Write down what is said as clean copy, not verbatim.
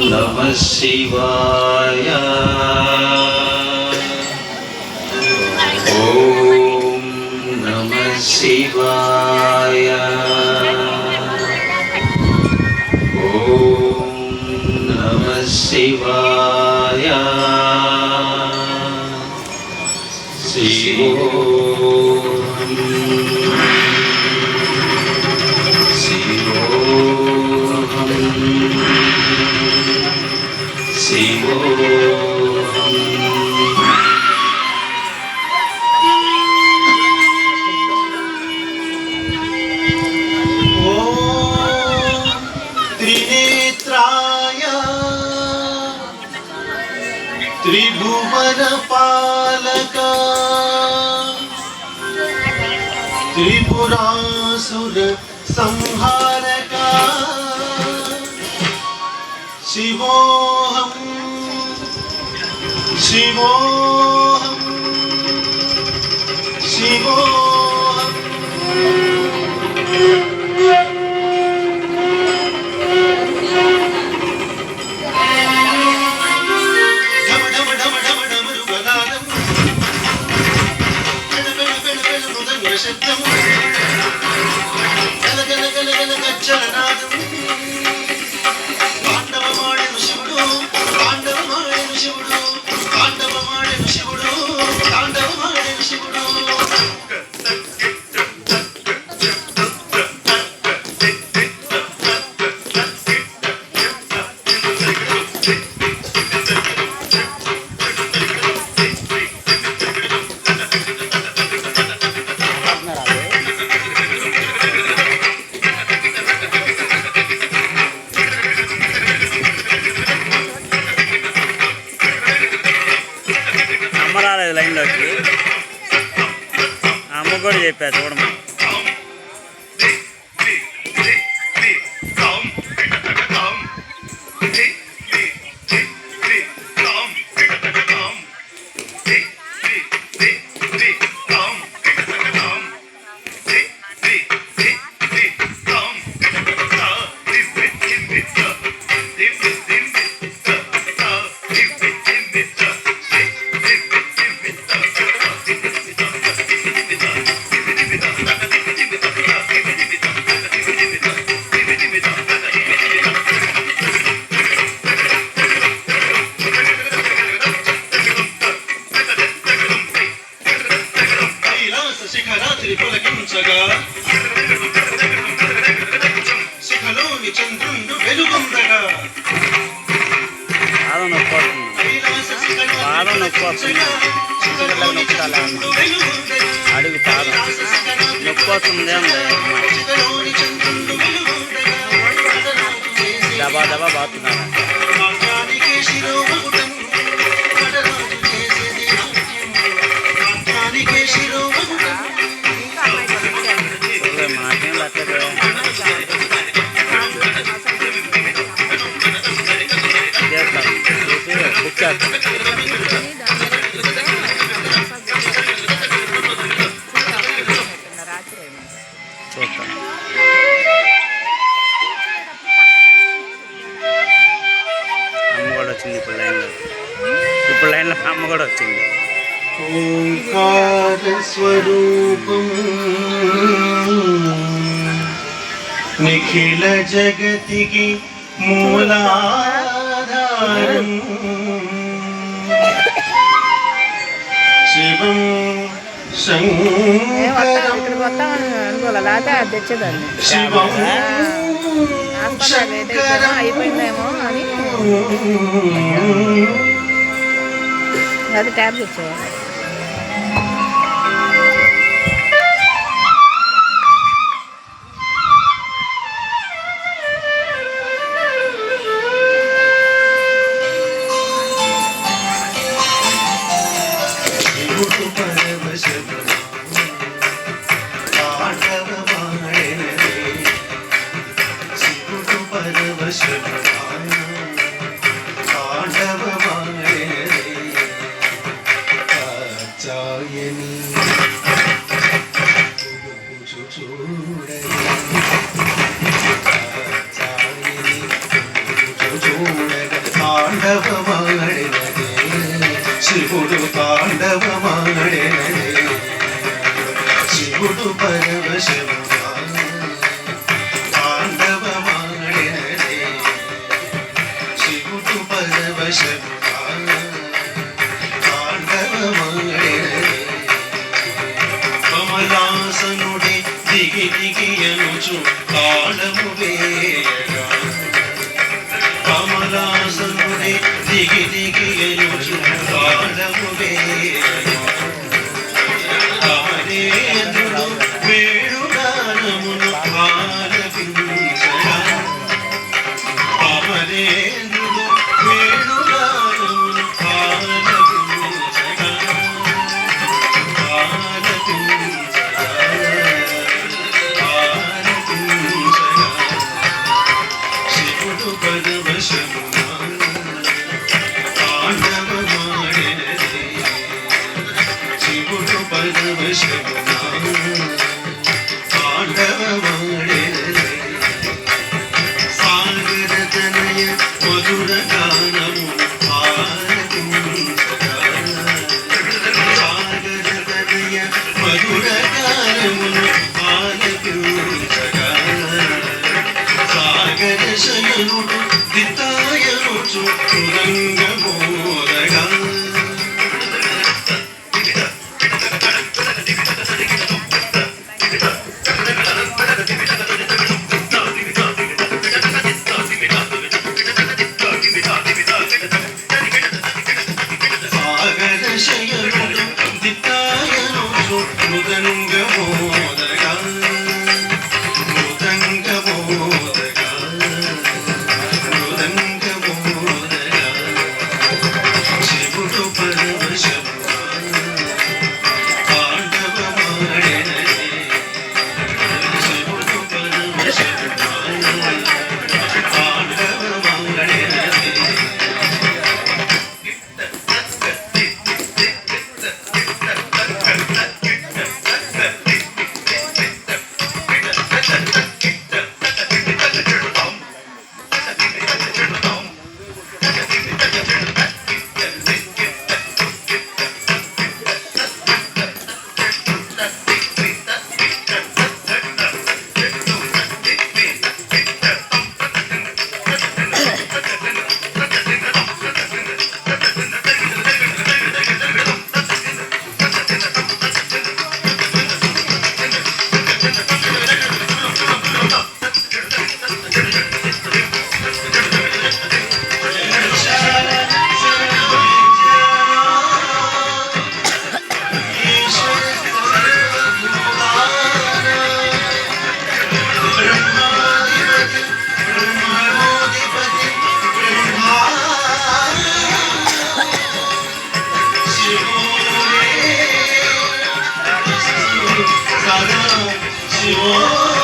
నమః శివాయ ఓం నమః శివాయ ఓం నమః శివాయ त्रिभुवन पालक त्रिपुरासुर संहारक शिवोऽहं शिवोऽहं शिवोऽहं లైన్లోకి అమ్మ కూడా చెప్పా చూడమ్మా శిఖలోని చంద్రుండు వెలుగొందగా పాదం నొప్పి వస్తుంది అడుగు పాదం నొప్పి వస్తుంది దబా దబా బాగుతున్నాను మాకేం లెక్కదు బుక్ చేస్తాను చూస్తాను అమ్మ కూడా వచ్చింది ఇప్పుడు లైన్లో అమ్మ కూడా వచ్చింది ఓంకార స్వరూపం నిఖిల జగతికి మూలాధారం శివం శంకరం శివం శంకరం అయిపోయిందేమో అని అది ట్యాబ్లెట్స్ చూడని తాండవమాడినదే శివుడు తాండవమాడినదే శివుడు పరవశముగా తాండవమాడినదే శివుడు పరవశముగా తాండవమాడినదే కమలాసనుడే దిగి దిగి అనుచు తాళము వేయగా కమలాసనుడే దిగి దిగి అనుచు తాళము వేయగా కమలేంద్రుడు వేణుగానమును ఆలపించగా కమలేంద్రుడు వేణుగానమును ఆలపించగా శివుడు పరవశముగా తాండవమాడినదే శివుడు పరవశముగా తాండవమాడినదే సాగరతనయ మధుర గానము ఆలపించగా సాగరతనయ మధుర గానమును ఆలపించగా సాగర శయనుడు దితాయనుచు మృదంగమోదగా సాగర శయనుడు దితాయనుచు మృదంగమోదగా మృదంగమోదగా మృదంగమోదగా శివుడు పరవశముగా తాండవమాడినదే శివుడు పరవశముగా తాండవమాడినదే శివో